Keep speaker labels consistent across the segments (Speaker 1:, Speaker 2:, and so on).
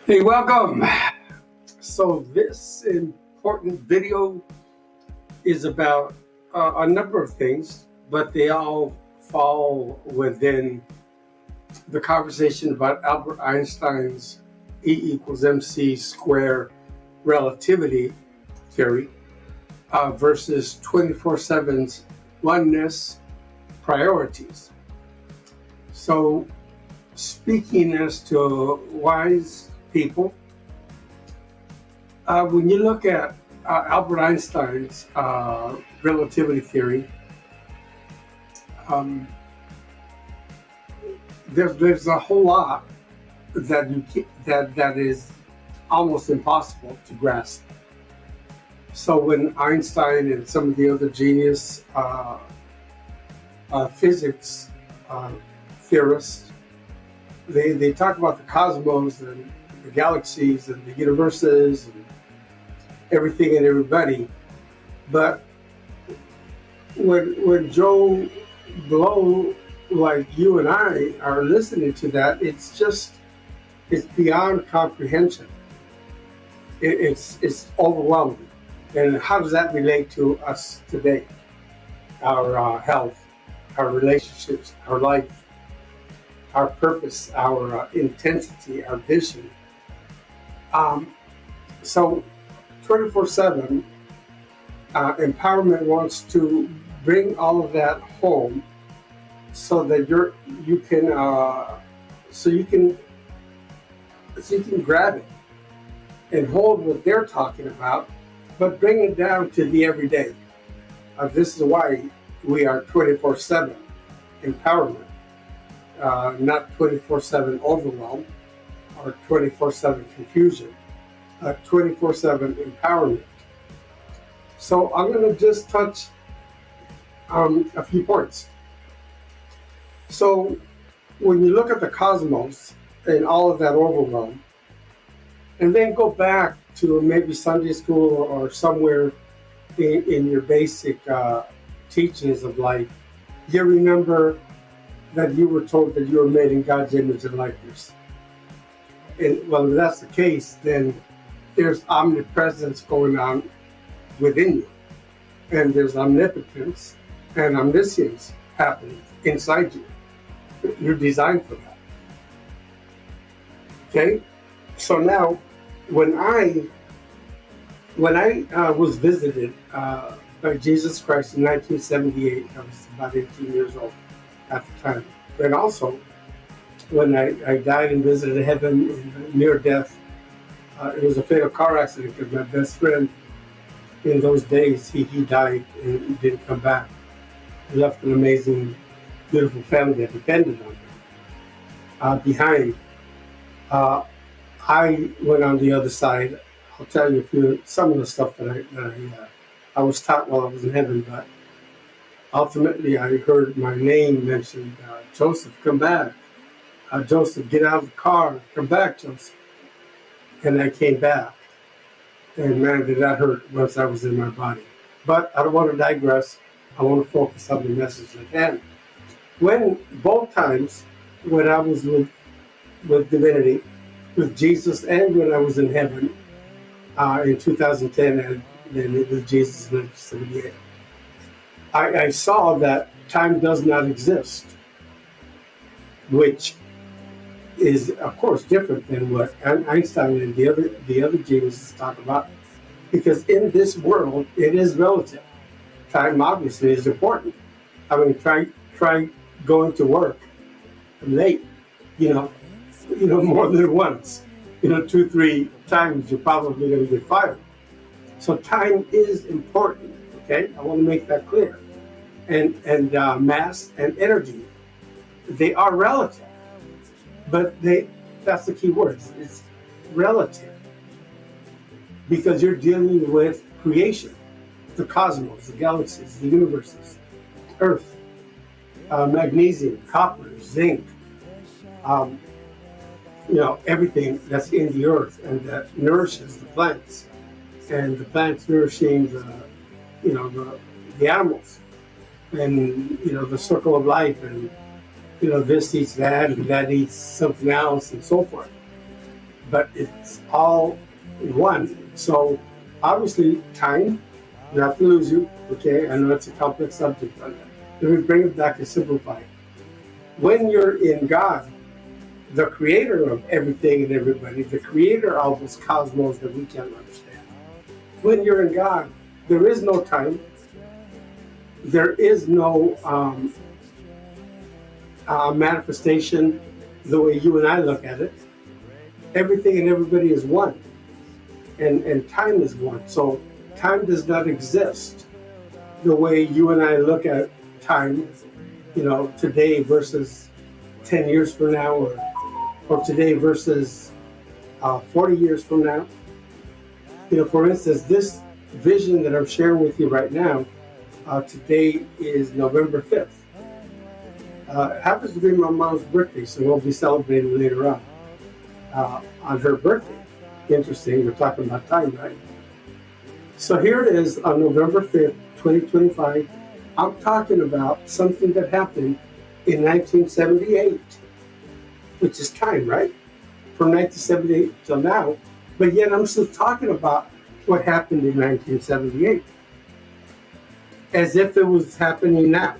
Speaker 1: Hey, welcome. So this important video is about a number of things, but they all fall within the conversation about Albert Einstein's E=mc² relativity theory versus 24/7's oneness priorities. So speaking as to wise people, when you look at Albert Einstein's relativity theory, um, there's a whole lot that is almost impossible to grasp. So when Einstein and some of the other genius physics theorists, they talk about the cosmos and the galaxies and the universes and everything and everybody, but when Joe Blow, like you and I, are listening to that, it's beyond comprehension. It's overwhelming. And how does that relate to us today? Our health, our relationships, our life, our purpose, our intensity, our vision. So 24/7 empowerment wants to bring all of that home so that you can grab it and hold what they're talking about, but bring it down to the everyday. This is why we are 24/7 empowerment, not 24/7 overwhelm or 24/7 confusion, 24/7 empowerment. So I'm going to just touch a few points. So when you look at the cosmos and all of that overwhelm, and then go back to maybe Sunday school or somewhere in your basic teachings of life, you remember that you were told that you were made in God's image and likeness. And well, if that's the case, then there's omnipresence going on within you, and there's omnipotence and omniscience happening inside you. You're designed for that. Okay, so now when I was visited by Jesus Christ in 1978, I was about 18 years old at the time, and also when I died and visited heaven in near death. It was a fatal car accident because my best friend in those days, he died and didn't come back. He left an amazing, beautiful family that depended on him behind. I went on the other side. I'll tell you some of the stuff that I was taught while I was in heaven, but ultimately I heard my name mentioned. Joseph, come back. Joseph, get out of the car. Come back, Joseph. And I came back. And man, did that hurt once I was in my body. But I don't want to digress. I want to focus on the message at hand. When both times, when I was with divinity, with Jesus, and when I was in heaven in 2010, and then with Jesus in 1978, I saw that time does not exist, which is, of course, different than what Einstein and the other geniuses talk about, because in this world it is relative. Time obviously is important. I mean, try going to work late, more than once, 2, 3 times, you're probably going to get fired. So time is important. Okay, I want to make that clear. And mass and energy, they are relative. But that's the key word. It's relative. Because you're dealing with creation, the cosmos, the galaxies, the universes, Earth, magnesium, copper, zinc, everything that's in the earth and that nourishes the plants, and the plants nourishing the animals, and the circle of life, and this eats that, and that eats something else, and so forth. but it's all one. So obviously time, not to lose you, okay? I know it's a complex subject, but let me bring it back and simplify it. When you're in God, the creator of everything and everybody, the creator of this cosmos that we can't understand, when you're in God, there is no time, there is no manifestation the way you and I look at it. Everything and everybody is one, and time is one. So time does not exist the way you and I look at time, today versus 10 years from now, or today versus 40 years from now. For instance, this vision that I'm sharing with you right now, today is November 5th. It happens to be my mom's birthday, so we'll be celebrating later on her birthday. Interesting, we're talking about time, right? So here it is on November 5th, 2025. I'm talking about something that happened in 1978, which is time, right? From 1978 till now, but yet I'm still talking about what happened in 1978 as if it was happening now.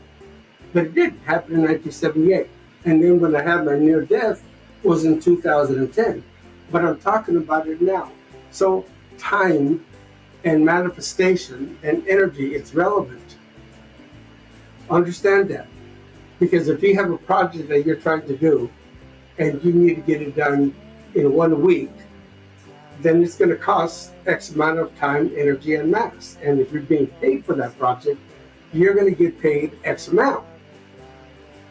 Speaker 1: But it did happen in 1978. And then when I had my near death was in 2010. But I'm talking about it now. So time and manifestation and energy, it's relevant. Understand that. Because if you have a project that you're trying to do and you need to get it done in 1 week, then it's going to cost X amount of time, energy, and mass. And if you're being paid for that project, you're going to get paid X amount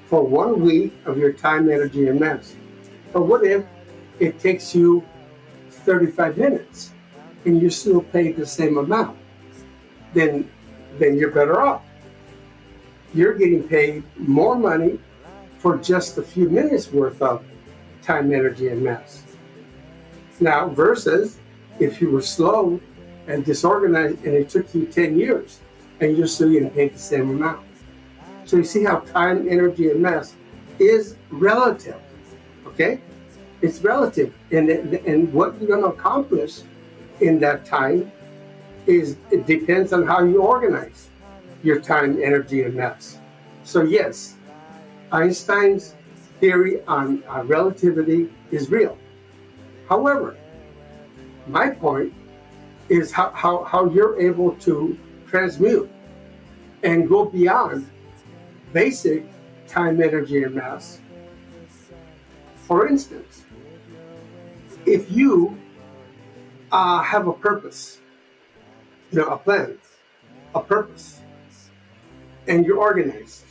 Speaker 1: for 1 week of your time, energy, and mass. But what if it takes you 35 minutes and you're still paid the same amount? Then you're better off. You're getting paid more money for just a few minutes worth of time, energy, and mass. Now, versus if you were slow and disorganized and it took you 10 years and you're still getting paid the same amount. So you see how time, energy, and mass is relative, okay? It's relative. And what you're going to accomplish in that time it depends on how you organize your time, energy, and mass. So yes, Einstein's theory on relativity is real. However, my point is how you're able to transmute and go beyond basic time, energy, and mass. For instance, if you have a purpose, a plan, a purpose, and you're organized,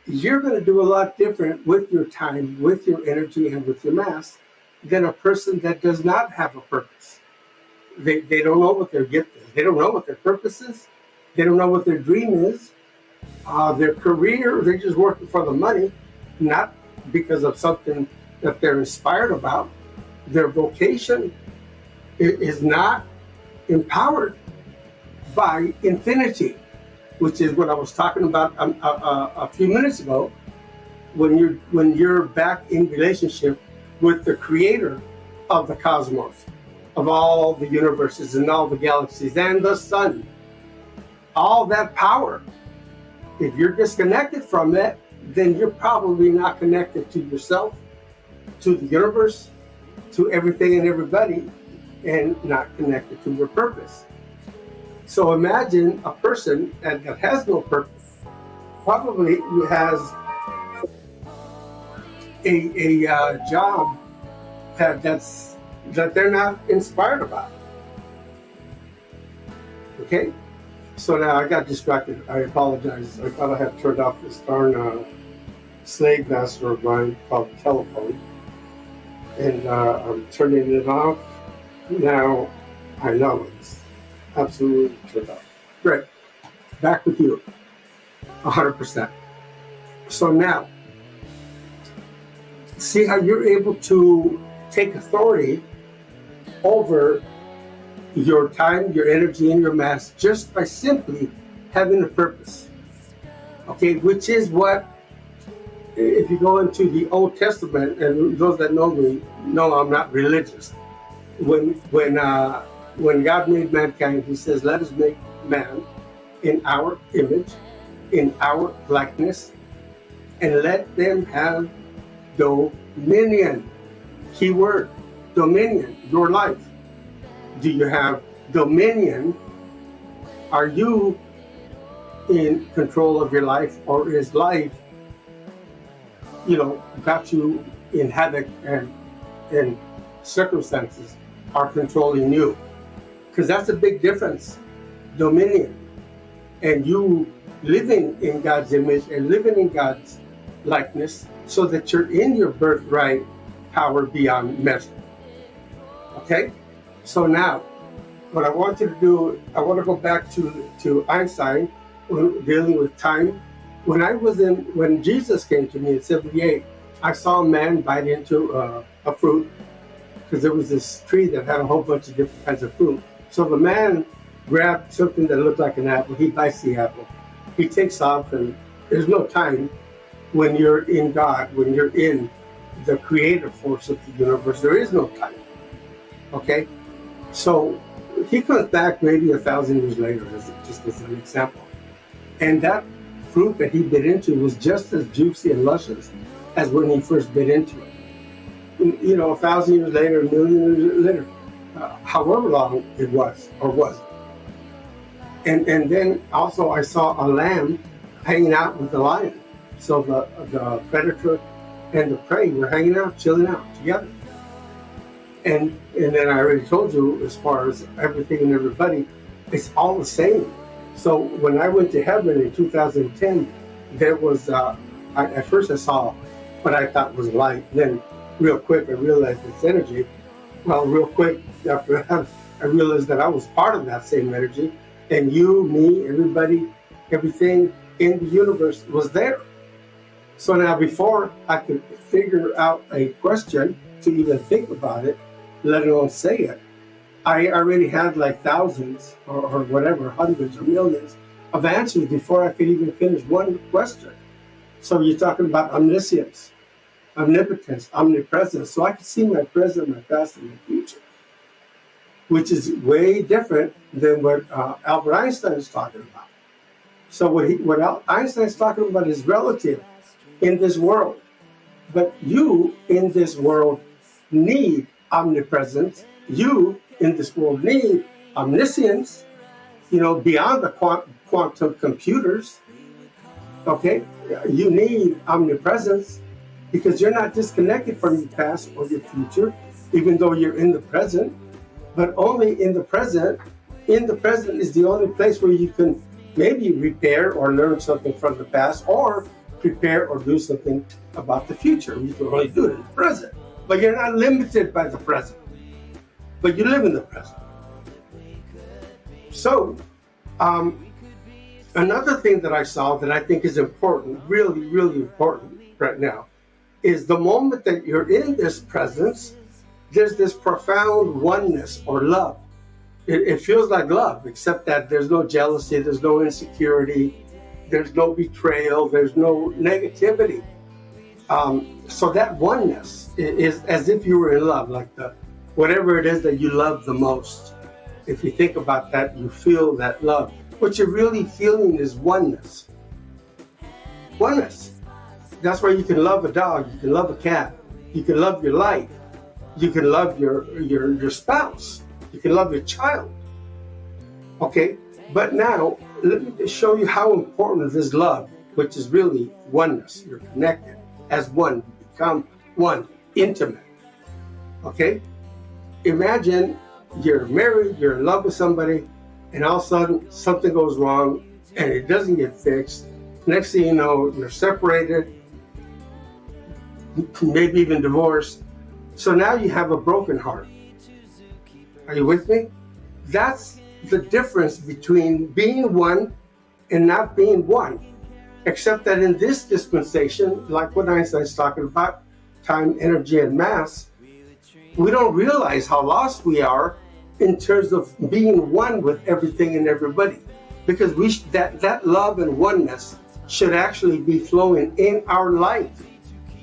Speaker 1: you're going to do a lot different with your time, with your energy, and with your mass than a person that does not have a purpose. They don't know what their gift is. They don't know what their purpose is. They don't know what their dream is. Their career, they're just working for the money, not because of something that they're inspired about. Their vocation is not empowered by infinity, which is what I was talking about a few minutes ago. When you're back in relationship with the creator of the cosmos, of all the universes and all the galaxies and the sun, all that power. If you're disconnected from that, then you're probably not connected to yourself, to the universe, to everything and everybody, and not connected to your purpose. So imagine a person that has no purpose, probably has a job that they're not inspired about. Okay? So now I got distracted. I apologize. I thought I had turned off this darn slave master of mine called telephone. And I'm turning it off. Now I know it's absolutely turned off. Great. Back with you. 100%. So now, see how you're able to take authority over your time, your energy, and your mass just by simply having a purpose. Okay, which is what if you go into the Old Testament, and those that know me know I'm not religious. When God made mankind, He says, "Let us make man in our image, in our likeness, and let them have dominion." Key word, dominion. Your life. Do you have dominion? Are you in control of your life, or is life, got you in havoc and circumstances are controlling you? Because that's a big difference. Dominion. And you living in God's image and living in God's likeness, so that you're in your birthright power beyond measure. Okay? So now, what I want you to do, I want to go back to Einstein, dealing with time. When Jesus came to me in 78, I saw a man bite into a fruit, because there was this tree that had a whole bunch of different kinds of fruit. So the man grabbed something that looked like an apple. He bites the apple. He takes off, and there's no time when you're in God, when you're in the creative force of the universe. There is no time. Okay? So he comes back maybe 1,000 years later, just as an example. And that fruit that he bit into was just as juicy and luscious as when he first bit into it. 1,000 years later, 1,000,000 years later, however long it was or wasn't. And then also I saw a lamb hanging out with the lion. So the predator and the prey were hanging out, chilling out together. And then I already told you, as far as everything and everybody, it's all the same. So when I went to heaven in 2010, there was, at first I saw what I thought was light. Then real quick I realized it's energy. Well, real quick after that, I realized that I was part of that same energy. And you, me, everybody, everything in the universe was there. So now before I could figure out a question to even think about it, let alone say it, I already had like thousands or whatever, hundreds or millions of answers before I could even finish one question. So you're talking about omniscience, omnipotence, omnipresence. So I can see my present, my past, and my future, which is way different than what Albert Einstein is talking about. So what Einstein's talking about is relative in this world. But you in this world need omnipresence. You in this world need omniscience, beyond the quantum computers. Okay? You need omnipresence, because you're not disconnected from your past or your future, even though you're in the present, but only in the present. In the present is the only place where you can maybe repair or learn something from the past, or prepare or do something about the future. You can only do it in the present. But you're not limited by the present. But you live in the present. So, another thing that I saw that I think is important, really, really important right now, is the moment that you're in this presence, there's this profound oneness or love. It feels like love, except that there's no jealousy, there's no insecurity, there's no betrayal, there's no negativity. So that oneness is as if you were in love, like whatever it is that you love the most. If you think about that, you feel that love. What you're really feeling is oneness. Oneness. That's why you can love a dog, you can love a cat, you can love your life, you can love your spouse, you can love your child. Okay? But now, let me just show you how important this love, which is really oneness. You're connected as one. You become one, intimate. Okay? Imagine you're married, you're in love with somebody, and all of a sudden something goes wrong and it doesn't get fixed. Next thing you know, you're separated, maybe even divorced. So now you have a broken heart. Are you with me? That's the difference between being one and not being one. Except that in this dispensation, like what Einstein's talking about, time, energy, and mass, we don't realize how lost we are in terms of being one with everything and everybody. Because that love and oneness should actually be flowing in our life,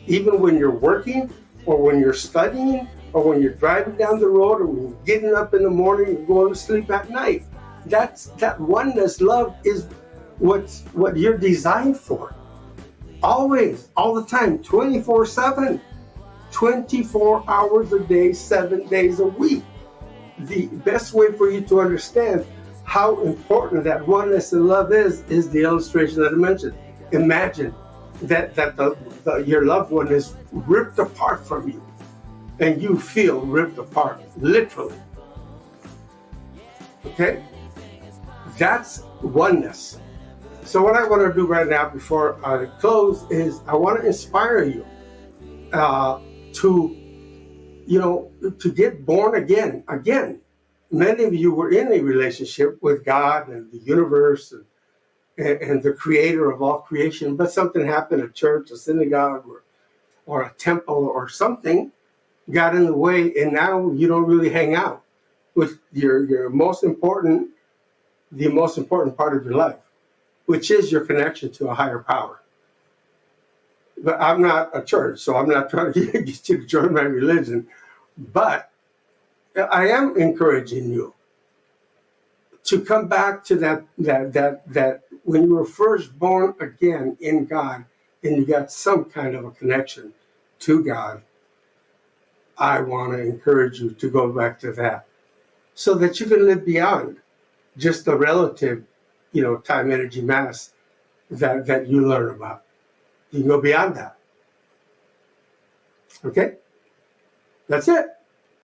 Speaker 1: even when you're working or when you're studying or when you're driving down the road or when you're getting up in the morning and going to sleep at night. That oneness love is what you're designed for. Always, all the time, 24/7, 24 hours a day, 7 days a week. The best way for you to understand how important that oneness and love is the illustration that I mentioned. Imagine that your loved one is ripped apart from you, and you feel ripped apart, literally. Okay? That's oneness. So what I want to do right now before I close is I want to inspire you to get born again. Again, many of you were in a relationship with God and the universe and the creator of all creation, but something happened at church, a synagogue, or a temple or something got in the way, and now you don't really hang out with the most important part of your life, which is your connection to a higher power. But I'm not a church, so I'm not trying to get you to join my religion. But I am encouraging you to come back to that when you were first born again in God and you got some kind of a connection to God. I want to encourage you to go back to that so that you can live beyond just the relative, time, energy, mass that you learn about. You can go beyond that. Okay? That's it.